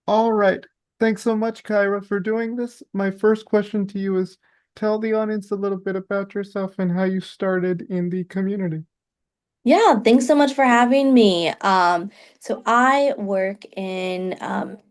All right. Thanks so much, Kyra, for doing this. My first question to you is tell the audience a little bit about yourself and how you started in the community. Yeah, thanks so much for having me. So I work in,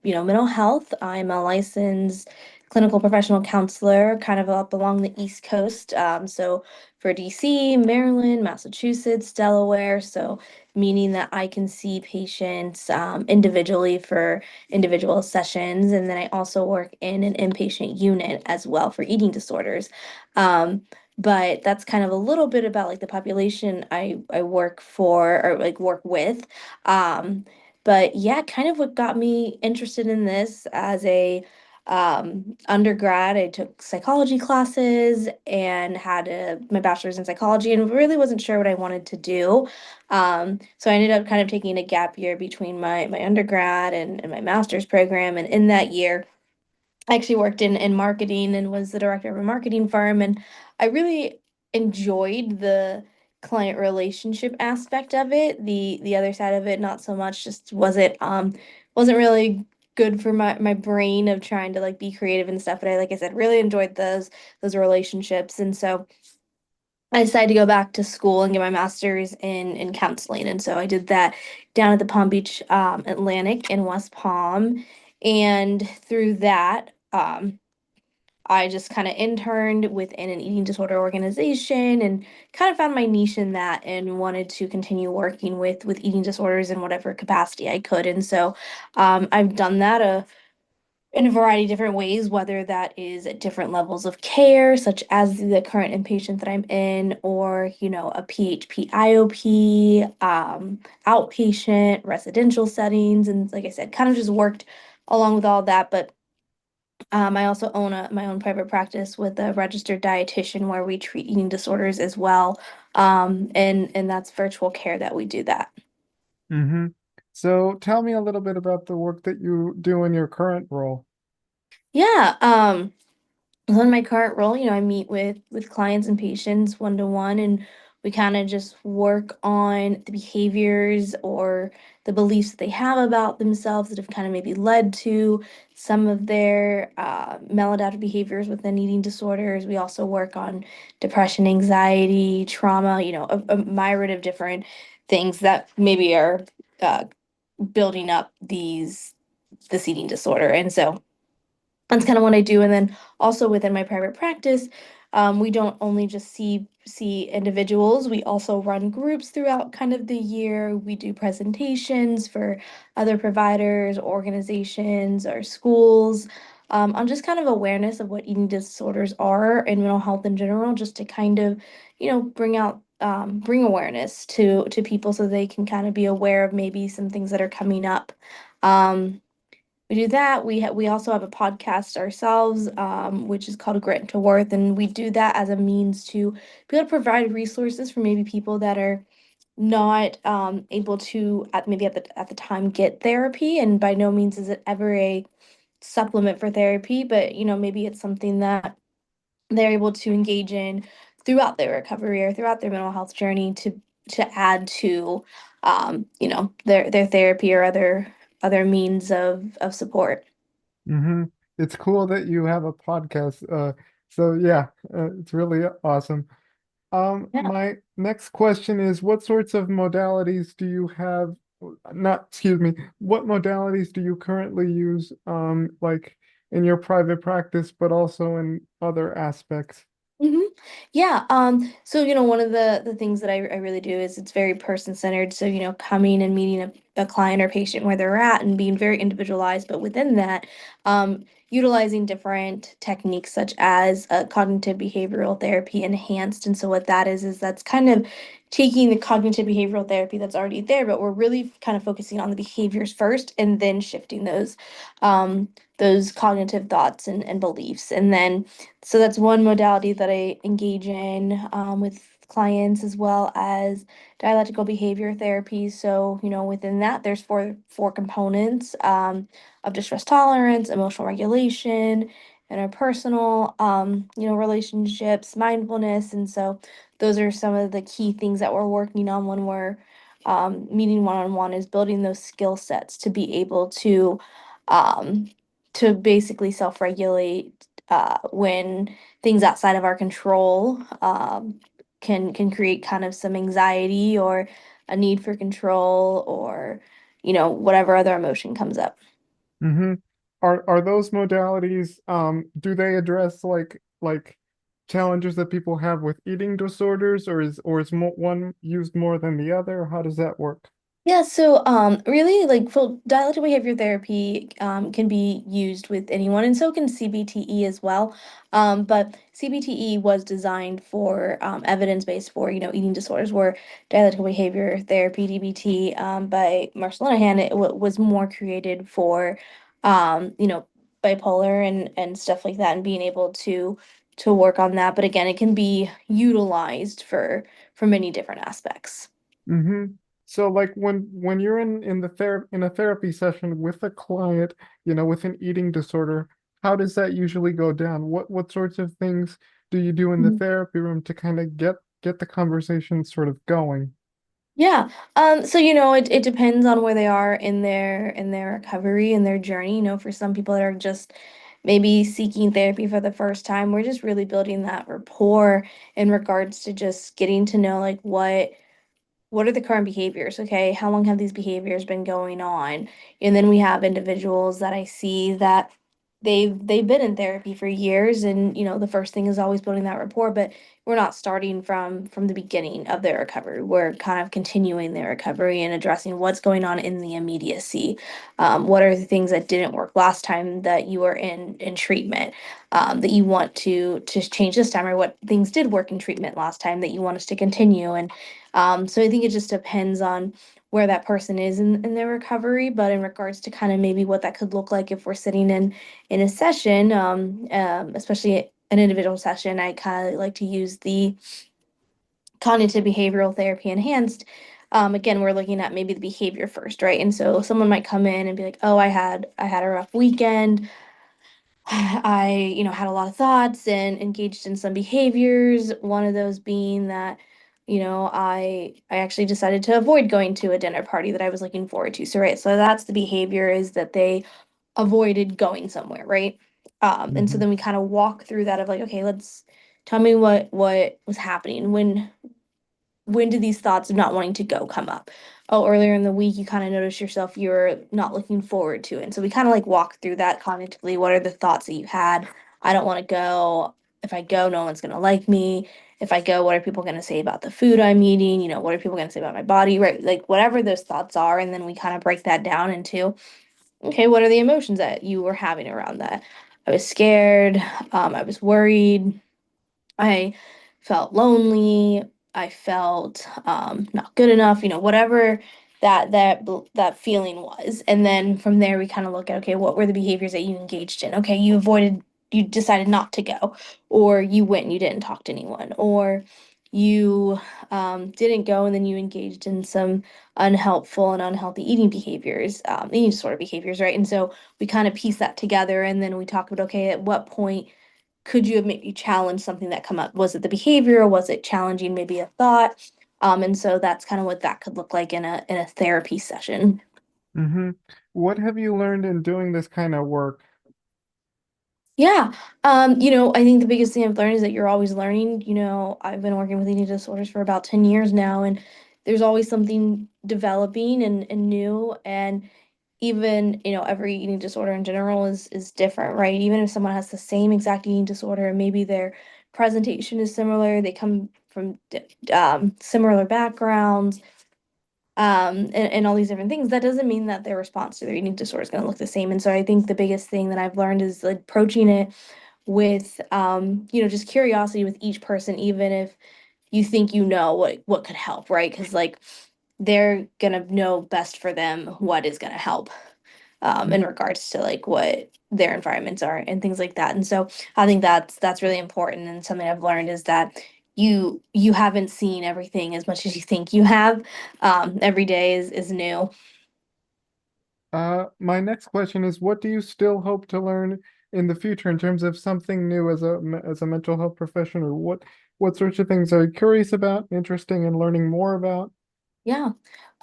mental health. I'm a licensed clinical professional counselor, kind of up along the East Coast. So for DC, Maryland, Massachusetts, Delaware. So meaning that I can see patients individually for individual sessions, and then I also work in an inpatient unit as well for eating disorders. Um, but that's kind of a little bit about like the population I work for or like work with. Um, but yeah, kind of what got me interested in this as a undergrad, I took psychology classes and had my bachelor's in psychology and really wasn't sure what I wanted to do. So I ended up kind of taking a gap year between my undergrad and my master's program. And in that year, I actually worked in marketing and was the director of a marketing firm. And I really enjoyed the client relationship aspect of it. The other side of it, not so much, just wasn't really good for my brain of trying to like be creative and stuff. But I, like I said, really enjoyed those relationships. And so I decided to go back to school and get my master's in counseling. And so I did that down at the Palm Beach Atlantic in West Palm. And through that, I just kind of interned within an eating disorder organization and kind of found my niche in that and wanted to continue working with eating disorders in whatever capacity I could. And so I've done that in a variety of different ways, whether that is at different levels of care, such as the current inpatient that I'm in, or, a PHP, IOP, outpatient, residential settings. And like I said, kind of just worked along with all that. But I also own my own private practice with a registered dietitian where we treat eating disorders as well. And that's virtual care that we do that. Mm-hmm. So tell me a little bit about the work that you do in your current role. Yeah. So in my current role, I meet with clients and patients one to one, and we kind of just work on the behaviors or the beliefs that they have about themselves that have kind of maybe led to some of their maladaptive behaviors within eating disorders. We also work on depression, anxiety, trauma, a myriad of different things that maybe are uh, building up this eating disorder, and so that's kind of what I do. And then also within my private practice, we don't only just see individuals, we also run groups throughout kind of the year. We do presentations for other providers, organizations, or schools on just kind of awareness of what eating disorders are and mental health in general, just to kind of, bring awareness to people so they can kind of be aware of maybe some things that are coming up. Um, we do that. We also have a podcast ourselves, which is called Grit to Worth, and we do that as a means to be able to provide resources for maybe people that are not able to maybe at the time get therapy. And by no means is it ever a supplement for therapy, but maybe it's something that they're able to engage in throughout their recovery or throughout their mental health journey to add to their therapy or other means of support. Mm-hmm. It's cool that you have a podcast. So yeah, it's really awesome. Yeah. My next question is, what sorts of modalities do you have? Not, excuse me, what modalities do you currently use, like in your private practice, but also in other aspects? hmm Yeah. So one of the things that I really do is it's very person centered. So, coming and meeting a client or patient where they're at and being very individualized, but within that, utilizing different techniques such as cognitive behavioral therapy enhanced. And so what that is that's kind of taking the cognitive behavioral therapy that's already there, but we're really kind of focusing on the behaviors first and then shifting those cognitive thoughts and beliefs. And then so that's one modality that I engage in with clients, as well as dialectical behavior therapy. So, within that, there's four components of distress tolerance, emotional regulation, interpersonal, relationships, mindfulness. And so those are some of the key things that we're working on when we're meeting one-on-one, is building those skill sets to be able to um, to basically self-regulate when things outside of our control can create kind of some anxiety or a need for control or whatever other emotion comes up. Mm-hmm. Are those modalities, do they address like challenges that people have with eating disorders, or is mo one used more than the other? How does that work? Yeah, so really like full dialectical behavior therapy can be used with anyone and so can CBTE as well. But CBTE was designed for evidence-based for, eating disorders where dialectical behavior therapy, DBT, by Marshall Linehan, it was more created for bipolar and stuff like that and being able to work on that. But again, it can be utilized for many different aspects. Mm-hmm. So like when you're in the in a therapy session with a client, with an eating disorder, how does that usually go down? What sorts of things do you do in the therapy room to kind of get the conversation sort of going? Yeah. So it depends on where they are in their recovery and their journey. For some people that are just maybe seeking therapy for the first time, we're just really building that rapport in regards to just getting to know like what are the current behaviors? Okay, how long have these behaviors been going on? And then we have individuals that I see that they've been in therapy for years, and the first thing is always building that rapport, but we're not starting from the beginning of their recovery. We're kind of continuing their recovery and addressing what's going on in the immediacy. What are the things that didn't work last time that you were in treatment, that you want to change this time, or what things did work in treatment last time that you want us to continue and so I think it just depends on where that person is in their recovery, but in regards to kind of maybe what that could look like if we're sitting in a session, especially an individual session, I kind of like to use the cognitive behavioral therapy enhanced. Again, we're looking at maybe the behavior first, right? And so someone might come in and be like, "Oh, I had a rough weekend. I had a lot of thoughts and engaged in some behaviors. One of those being that, I actually decided to avoid going to a dinner party that I was looking forward to. So right, so that's the behavior is that they avoided going somewhere, right? And so Mm-hmm. then we kind of walk through that of like, okay, let's tell me what was happening when did these thoughts of not wanting to go come up? Oh, earlier in the week, you kind of notice yourself you're not looking forward to it. And so we kind of like walk through that cognitively. What are the thoughts that you had? I don't want to go. If I go, no one's going to like me. If I go, what are people going to say about the food I'm eating? What are people going to say about my body? Right? Like whatever those thoughts are. And then we kind of break that down into, okay, what are the emotions that you were having around that? I was scared. I was worried. I felt lonely. I felt not good enough, whatever that feeling was. And then from there, we kind of look at, okay, what were the behaviors that you engaged in? Okay, you decided not to go, or you went and you didn't talk to anyone, or you didn't go and then you engaged in some unhelpful and unhealthy eating behaviors, eating disorder behaviors, right? And so we kind of piece that together and then we talk about, okay, at what point could you have maybe challenged something that come up? Was it the behavior or was it challenging maybe a thought? And so that's kind of what that could look like in a therapy session. Mm-hmm. What have you learned in doing this kind of work? Yeah. I think the biggest thing I've learned is that you're always learning. I've been working with eating disorders for about 10 years now, and there's always something developing and new. And even, every eating disorder in general is different, right? Even if someone has the same exact eating disorder and maybe their presentation is similar, they come from similar backgrounds, and all these different things, that doesn't mean that their response to their eating disorder is going to look the same. And so I think the biggest thing that I've learned is like approaching it with just curiosity with each person, even if you think what could help, right? Because like they're gonna know best for them what is gonna help in regards to like what their environments are and things like that. And so I think that's really important. And something I've learned is that you haven't seen everything as much as you think you have. Every day is new. My next question is, what do you still hope to learn in the future in terms of something new as a mental health professional? What sorts of things are you curious about, interesting in learning more about? Yeah.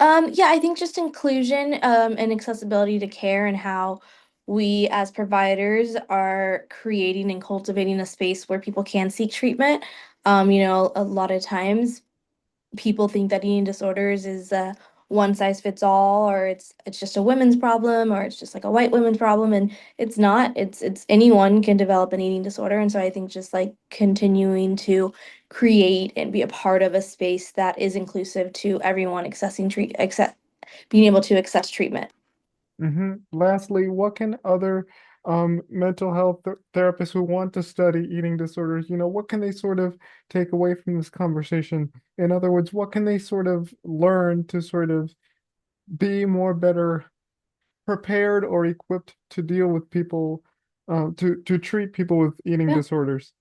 Yeah, I think just inclusion and accessibility to care and how we as providers are creating and cultivating a space where people can seek treatment. A lot of times people think that eating disorders is one size fits all, or it's just a women's problem, or it's just like a white women's problem, and it's not. It's anyone can develop an eating disorder, and so I think just like continuing to create and be a part of a space that is inclusive to everyone accessing treat accept being able to access treatment. Lastly, what can other mental health therapists who want to study eating disorders, what can they sort of take away from this conversation? In other words, what can they sort of learn to sort of be more better prepared or equipped to deal with people, to treat people with eating Yeah. disorders?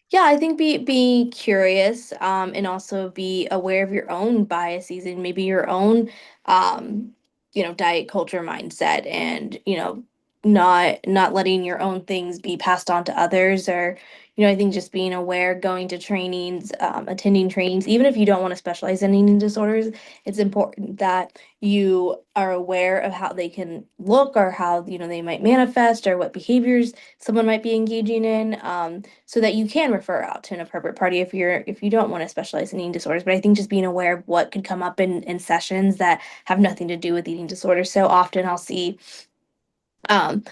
Yeah, I think be curious, and also be aware of your own biases and maybe your own, um, diet culture mindset, and not letting your own things be passed on to others, or I think just being aware, going to trainings, attending trainings, even if you don't want to specialize in eating disorders, it's important that you are aware of how they can look, or how they might manifest, or what behaviors someone might be engaging in. So that you can refer out to an appropriate party if you don't want to specialize in eating disorders. But I think just being aware of what could come up in sessions that have nothing to do with eating disorders. So often I'll see um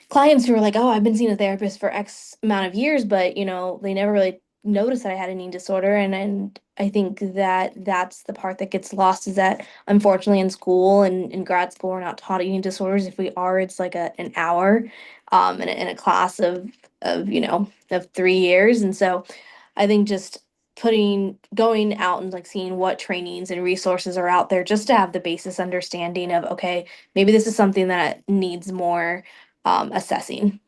clients who are like, "Oh, I've been seeing a therapist for X amount of years," but they never really noticed that I had an eating disorder, and I think that that's the part that gets lost, is that unfortunately in school and in grad school we're not taught eating disorders. If we are, it's like an hour in a class of 3 years. And so I think just going out and like seeing what trainings and resources are out there, just to have the basis understanding of, okay, maybe this is something that needs more assessing.